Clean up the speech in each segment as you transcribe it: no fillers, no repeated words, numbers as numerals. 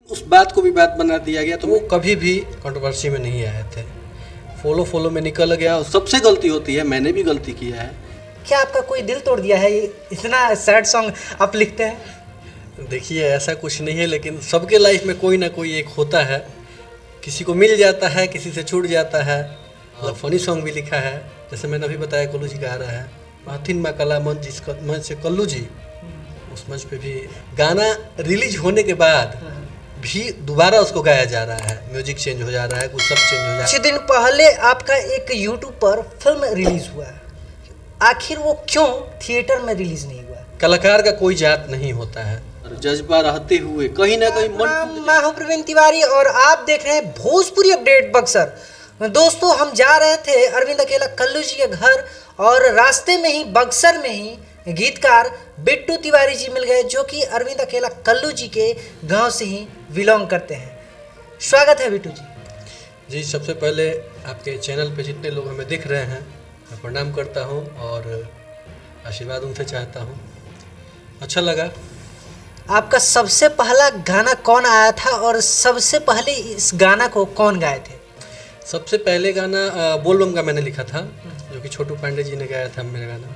उस बात को भी बात बना दिया गया, तो वो कभी भी कंट्रोवर्सी में नहीं आए थे। फॉलो में निकल गया। सबसे गलती होती है, मैंने भी गलती किया है। क्या आपका कोई दिल तोड़ दिया है? इतना सैड सॉन्ग आप लिखते हैं। देखिए, ऐसा कुछ नहीं है, लेकिन सबके लाइफ में कोई ना कोई एक होता है। किसी को मिल जाता है, किसी से छूट जाता है। मतलब फनी सॉन्ग भी लिखा है, जैसे मैंने अभी बताया, कल्लू जी गा रहा है, माथिन मा कला मन जिस मंच से कल्लू जी, उस मंच पे भी गाना रिलीज होने के बाद भी दोबारा उसको गाया जा रहा है। म्यूजिक चेंज हो जा रहा है, कुछ सब चेंज हो जा रहा है। कुछ दिन पहले आपका एक यूट्यूब पर फिल्म रिलीज हुआ है, आखिर वो क्यों थिएटर में रिलीज नहीं हुआ? कलाकार का कोई जात नहीं होता है, जज्बा रहते हुए कहीं ना कहीं मैं हूं प्रवीण तिवारी और आप देख रहे हैं भोजपुरी अपडेट बक्सर। दोस्तों, हम जा रहे थे अरविंद अकेला कल्लू जी के घर और रास्ते में ही बक्सर में ही गीतकार बिट्टू तिवारी जी मिल गए, जो कि अरविंद अकेला कल्लू जी के गांव से ही बिलोंग करते हैं। स्वागत है बिट्टू जी। जी, सबसे पहले आपके चैनल पे जितने लोग हमें दिख रहे हैं, मैं प्रणाम करता हूं और आशीर्वाद उनसे चाहता हूं। अच्छा लगा। आपका सबसे पहला गाना कौन आया था और सबसे पहले इस गाना को कौन गाए थे? सबसे पहले गाना बोलबम का मैंने लिखा था, जो कि छोटू पांडे जी ने गाया था मेरा गाना,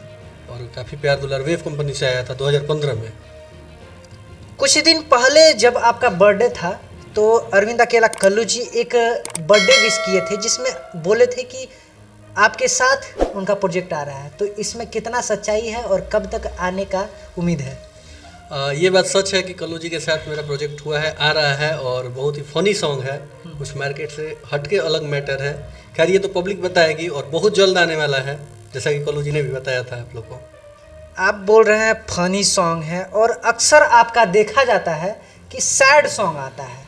और काफ़ी प्यार दुलार वेव कंपनी से आया था 2015 में। कुछ दिन पहले जब आपका बर्थडे था तो अरविंद अकेला कल्लू जी एक बर्थडे विश किए थे, जिसमें बोले थे कि आपके साथ उनका प्रोजेक्ट आ रहा है, तो इसमें कितना सच्चाई है और कब तक आने का उम्मीद है? ये बात सच है कि कल्लू जी के साथ मेरा प्रोजेक्ट हुआ है, आ रहा है, और बहुत ही फनी सॉन्ग है, कुछ मार्केट से हटके अलग मैटर है। खैर, ये तो पब्लिक बताएगी और बहुत जल्द आने वाला है, जैसा कि कल्लू जी ने भी बताया था आप लोग को। आप बोल रहे हैं फनी सॉन्ग है, और अक्सर आपका देखा जाता है कि सैड सॉन्ग आता है,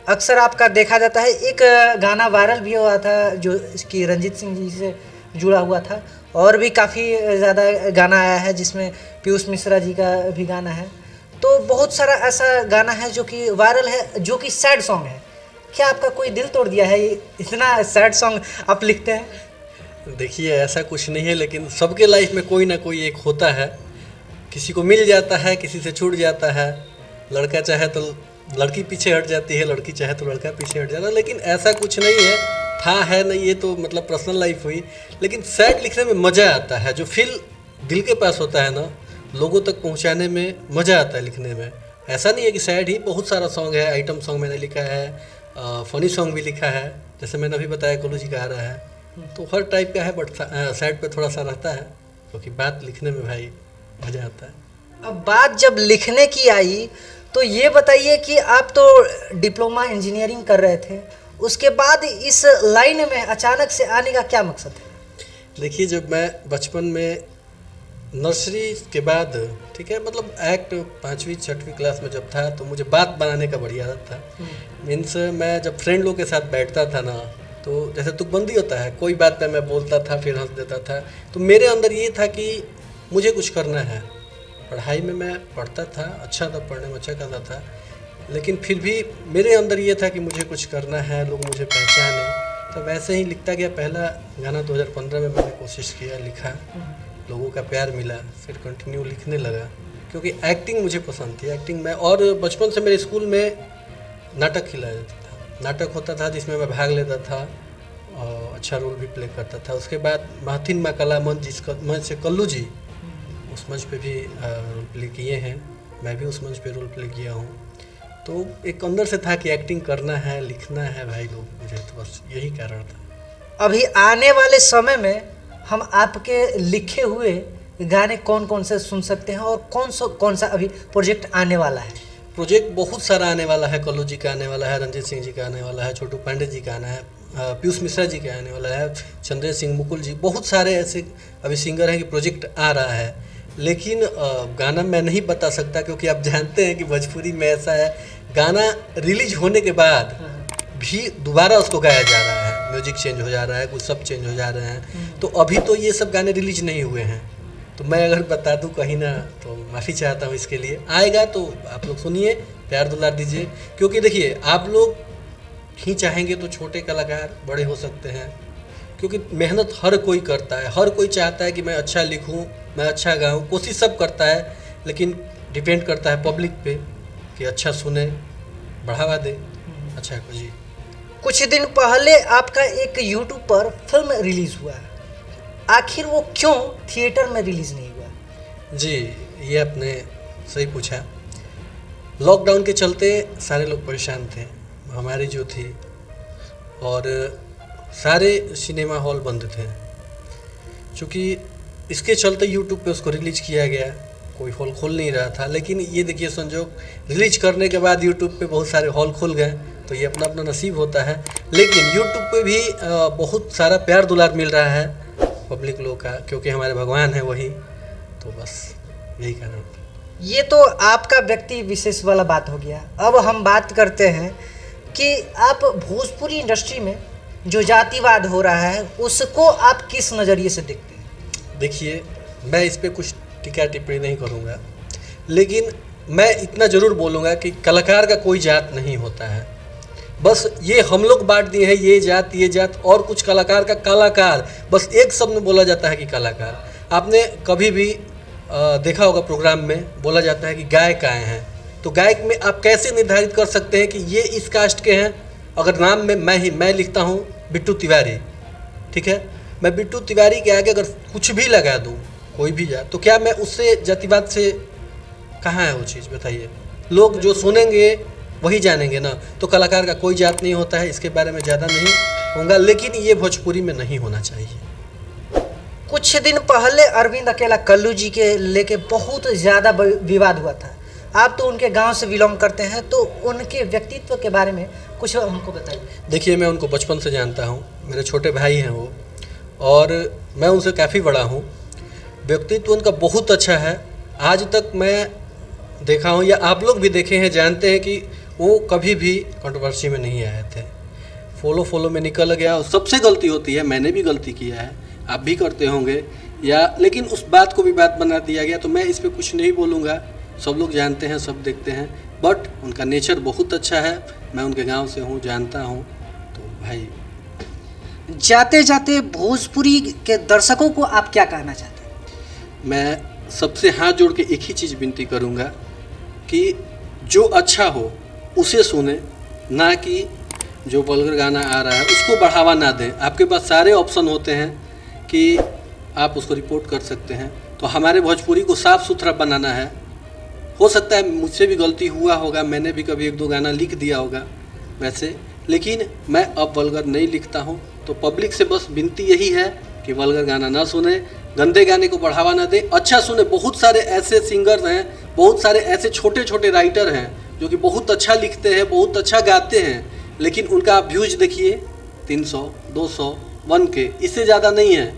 अक्सर आपका देखा जाता है। एक गाना वायरल भी हुआ था जो कि रंजीत सिंह जी से जुड़ा हुआ था, और भी काफ़ी ज़्यादा गाना आया है जिसमें पीयूष मिश्रा जी का भी गाना है। तो बहुत सारा ऐसा गाना है जो कि वायरल है, जो कि सैड सॉन्ग है। क्या आपका कोई दिल तोड़ दिया है? इतना सैड सॉन्ग आप लिखते हैं। देखिए, ऐसा कुछ नहीं है, लेकिन सबके लाइफ में कोई ना कोई एक होता है। किसी को मिल जाता है, किसी से छूट जाता है। लड़का चाहे तो लड़की पीछे हट जाती है, लड़की चाहे तो लड़का पीछे हट जाता है, लेकिन ऐसा कुछ नहीं है। था है नहीं, ये तो मतलब पर्सनल लाइफ हुई। लेकिन सैड लिखने में मज़ा आता है, जो फील दिल के पास होता है ना, लोगों तक पहुंचाने में मज़ा आता है लिखने में। ऐसा नहीं है कि सैड ही, बहुत सारा सॉन्ग है। आइटम सॉन्ग मैंने लिखा है, फनी सॉन्ग भी लिखा है, जैसे मैंने अभी बताया कल्लू जी गा रहा है, तो हर टाइप का है। बट सैड पे थोड़ा सा रहता है, क्योंकि बात लिखने में भाई मज़ा आता है। अब बात जब लिखने की आई तो ये बताइए कि आप तो डिप्लोमा इंजीनियरिंग कर रहे थे, उसके बाद इस लाइन में अचानक से आने का क्या मकसद है? देखिए, जब मैं बचपन में नर्सरी के बाद, ठीक है, मतलब एक्ट 5वीं 6वीं क्लास में जब था, तो मुझे बात बनाने का बढ़िया आदत था। मीन्स मैं जब फ्रेंड लोग के साथ बैठता था ना, तो जैसे तुकबंदी होता है, कोई बात पे मैं बोलता था फिर हंस देता था। तो मेरे अंदर ये था कि मुझे कुछ करना है। पढ़ाई में मैं पढ़ता था, अच्छा था, पढ़ने में अच्छा करता था, लेकिन फिर भी मेरे अंदर ये था कि मुझे कुछ करना है, लोग मुझे पहचाने। तो वैसे ही लिखता गया। पहला गाना 2015 में मैंने कोशिश किया, लिखा, लोगों का प्यार मिला, फिर कंटिन्यू लिखने लगा, क्योंकि एक्टिंग मुझे पसंद थी। एक्टिंग में, और बचपन से मेरे स्कूल में नाटक खिलाया जाता था, नाटक होता था जिसमें मैं भाग लेता था और अच्छा रोल भी प्ले करता था। उसके बाद माथिन मा कला मन जिस मंच से कल्लू जी, उस मंच पे भी रोल प्ले किए हैं। मैं भी उस मंच पे रोल प्ले किया हूँ। तो एक अंदर से था कि एक्टिंग करना है, लिखना है भाई लोग मुझे, तो बस यही कारण था। अभी आने वाले समय में हम आपके लिखे हुए गाने कौन कौन से सुन सकते हैं, और कौन सा अभी प्रोजेक्ट आने वाला है? प्रोजेक्ट बहुत सारा आने वाला है। कल्लू जी का आने वाला है, रंजीत सिंह जी का आने वाला है, छोटू पांडे जी का आना है, पीयूष मिश्रा जी का आने वाला है, चंद्रेश सिंह, मुकुल जी, बहुत सारे ऐसे अभी सिंगर हैं कि प्रोजेक्ट आ रहा है। लेकिन गाना मैं नहीं बता सकता, क्योंकि आप जानते हैं कि भोजपुरी में ऐसा है, गाना रिलीज होने के बाद भी दोबारा उसको गाया जा रहा है। म्यूजिक चेंज हो जा रहा है, कुछ सब चेंज हो जा रहे हैं। तो अभी तो ये सब गाने रिलीज नहीं हुए हैं, तो मैं अगर बता दूं कहीं ना, तो माफ़ी चाहता हूँ इसके लिए। आएगा तो आप लोग सुनिए, प्यार दुलार दीजिए, क्योंकि देखिए, आप लोग ही चाहेंगे तो छोटे कलाकार बड़े हो सकते हैं, क्योंकि मेहनत हर कोई करता है, हर कोई चाहता है कि मैं अच्छा लिखूं, मैं अच्छा गाऊं, कोशिश सब करता है, लेकिन डिपेंड करता है पब्लिक पे कि अच्छा सुने, बढ़ावा दे। अच्छा जी। कुछ दिन पहले आपका एक यूट्यूब पर फिल्म रिलीज हुआ, आखिर वो क्यों थिएटर में रिलीज नहीं हुआ? जी, ये आपने सही पूछा। लॉकडाउन के चलते सारे लोग परेशान थे, हमारी जो थी, और सारे सिनेमा हॉल बंद थे। चूँकि इसके चलते यूट्यूब पे उसको रिलीज किया गया, कोई हॉल खुल नहीं रहा था। लेकिन ये देखिए संजोग, रिलीज करने के बाद यूट्यूब पे बहुत सारे हॉल खुल गए, तो ये अपना अपना नसीब होता है। लेकिन यूट्यूब पे भी बहुत सारा प्यार दुलार मिल रहा है पब्लिक लोग का, क्योंकि हमारे भगवान हैं वही, तो बस यही कारण। ये तो आपका व्यक्ति विशेष वाला बात हो गया। अब हम बात करते हैं कि आप भोजपुरी इंडस्ट्री में जो जातिवाद हो रहा है उसको आप किस नज़रिए से देखते हैं? देखिए, मैं इस पे कुछ टीका टिप्पणी नहीं करूँगा, लेकिन मैं इतना ज़रूर बोलूँगा कि कलाकार का कोई जात नहीं होता है। बस ये हम लोग बांट दिए हैं, ये जात, और कुछ कलाकार का कलाकार, बस एक शब्द में बोला जाता है कि कलाकार। आपने कभी भी देखा होगा प्रोग्राम में बोला जाता है कि गायक आए हैं, तो गायक में आप कैसे निर्धारित कर सकते हैं कि ये इस कास्ट के हैं? अगर नाम में मैं लिखता हूँ बिट्टू तिवारी, ठीक है, मैं बिट्टू तिवारी के आगे अगर कुछ भी लगा दूँ, कोई भी जात, तो क्या मैं उससे जातिवाद से, कहाँ है वो चीज़ बताइए? लोग जो सुनेंगे वही जानेंगे ना। तो कलाकार का कोई जात नहीं होता है, इसके बारे में ज़्यादा नहीं होगा, लेकिन ये भोजपुरी में नहीं होना चाहिए। कुछ दिन पहले अरविंद अकेला कल्लू जी के लेके बहुत ज़्यादा विवाद हुआ था। आप तो उनके गांव से बिलोंग करते हैं, तो उनके व्यक्तित्व के बारे में कुछ हमको बताइए। देखिए, मैं उनको बचपन से जानता हूँ, मेरे छोटे भाई हैं वो, और मैं उनसे काफ़ी बड़ा हूँ। व्यक्तित्व उनका बहुत अच्छा है। आज तक मैं देखा हूँ, या आप लोग भी देखे हैं, जानते हैं कि वो कभी भी कंट्रोवर्सी में नहीं आए थे। फॉलो में निकल गया, और सबसे गलती होती है, मैंने भी गलती किया है, आप भी करते होंगे, लेकिन उस बात को भी बात बना दिया गया। तो मैं इस पर कुछ नहीं बोलूँगा, सब लोग जानते हैं, सब देखते हैं। बट उनका नेचर बहुत अच्छा है, मैं उनके गांव से हूँ, जानता हूँ। तो भाई, जाते जाते भोजपुरी के दर्शकों को आप क्या कहना चाहते हैं? मैं सबसे हाथ जोड़ के एक ही चीज़ विनती करूँगा कि जो अच्छा हो उसे सुने, ना कि जो वल्गर गाना आ रहा है उसको बढ़ावा ना दें। आपके पास सारे ऑप्शन होते हैं कि आप उसको रिपोर्ट कर सकते हैं। तो हमारे भोजपुरी को साफ़ सुथरा बनाना है। हो सकता है मुझसे भी गलती हुआ होगा, मैंने भी कभी एक दो गाना लिख दिया होगा वैसे, लेकिन मैं अब वल्गर नहीं लिखता हूँ। तो पब्लिक से बस विनती यही है कि वल्गर गाना ना सुने, गंदे गाने को बढ़ावा ना दे, अच्छा सुने। बहुत सारे ऐसे सिंगर्स हैं, बहुत सारे ऐसे छोटे छोटे राइटर हैं जो कि बहुत अच्छा लिखते हैं, बहुत अच्छा गाते हैं, लेकिन उनका आप व्यूज देखिए 300, 200, 1K, इससे ज़्यादा नहीं है।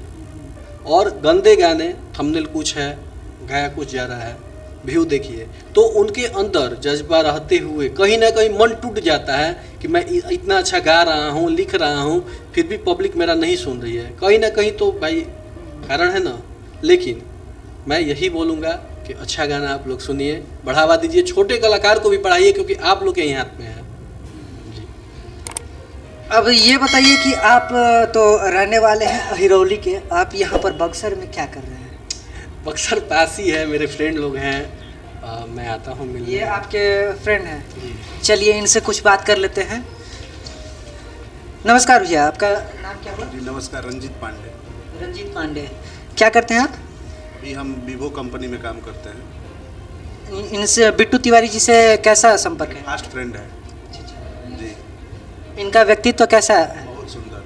और गंदे गाने, थंबनेल कुछ है, गाया कुछ जा रहा है, व्यू देखिए। तो उनके अंदर जज्बा रहते हुए कहीं ना कहीं मन टूट जाता है कि मैं इतना अच्छा गा रहा हूँ, लिख रहा हूँ, फिर भी पब्लिक मेरा नहीं सुन रही है। कहीं ना कहीं तो भाई कारण है ना। लेकिन मैं यही बोलूँगा कि अच्छा गाना आप लोग सुनिए, बढ़ावा दीजिए, छोटे कलाकार को भी बढ़ाइए, क्योंकि आप लोग के ही हाथ में है। अब ये बताइए कि आप तो रहने वाले हैं हिरौली के, आप यहाँ पर बक्सर में क्या कर रहे हैं? बक्सर पास ही है, मेरे फ्रेंड लोग हैं, मैं आता हूँ मिलने। ये आपके फ्रेंड हैं? चलिए इनसे कुछ बात कर लेते हैं। नमस्कार भैया, आपका नाम क्या हुआ? जी नमस्कार, रंजीत पांडे। रंजीत पांडे, क्या करते हैं आप? अभी हम विवो कंपनी में काम करते हैं। इनसे बिट्टू तिवारी जी से कैसा संपर्क है? फास्ट फ्रेंड है जी। इनका व्यक्तित्व कैसा है? बहुत सुंदर,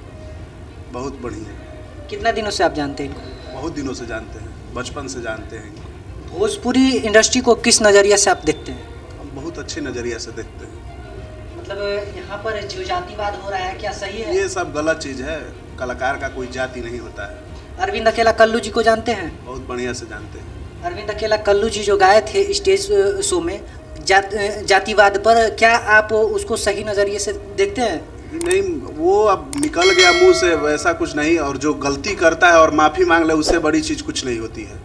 बहुत बढ़िया। कितना दिनों से आप जानते हैं इनको? बहुत दिनों से जानते हैं, बचपन से जानते हैं इनको। भोजपुरी इंडस्ट्री को किस नज़रिए से आप देखते हैं? हम बहुत अच्छे नज़रिया से देखते हैं। मतलब यहाँ पर जो जातिवाद हो रहा है क्या सही है? ये सब गलत चीज़ है। कलाकार का कोई जाति नहीं होता है। अरविंद अकेला कल्लू जी को जानते हैं? बहुत बढ़िया से जानते हैं। अरविंद अकेला कल्लू जी जो गाए थे स्टेज शो में जातिवाद पर, क्या आप उसको सही नज़रिए से देखते हैं? नहीं, वो अब निकल गया मुंह से, वैसा कुछ नहीं। और जो गलती करता है और माफ़ी मांग ले, उससे बड़ी चीज़ कुछ नहीं होती है।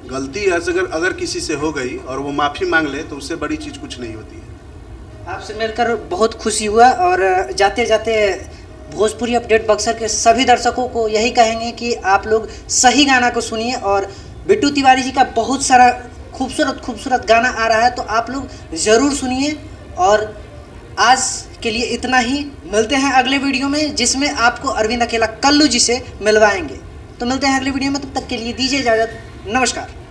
गलती अगर किसी से हो गई और वो माफ़ी मांग ले, तो उससे बड़ी चीज़ कुछ नहीं होती है। आपसे मिलकर बहुत खुशी हुआ। और जाते जाते भोजपुरी अपडेट बक्सर के सभी दर्शकों को यही कहेंगे कि आप लोग सही गाना को सुनिए। और बिट्टू तिवारी जी का बहुत सारा खूबसूरत गाना आ रहा है, तो आप लोग ज़रूर सुनिए और आज के लिए इतना ही। मिलते हैं अगले वीडियो में, जिसमें आपको अरविंद अकेला कल्लू जी से मिलवाएंगे। तो मिलते हैं अगले वीडियो में, तब तक के लिए दीजिए इजाज़त। नमस्कार।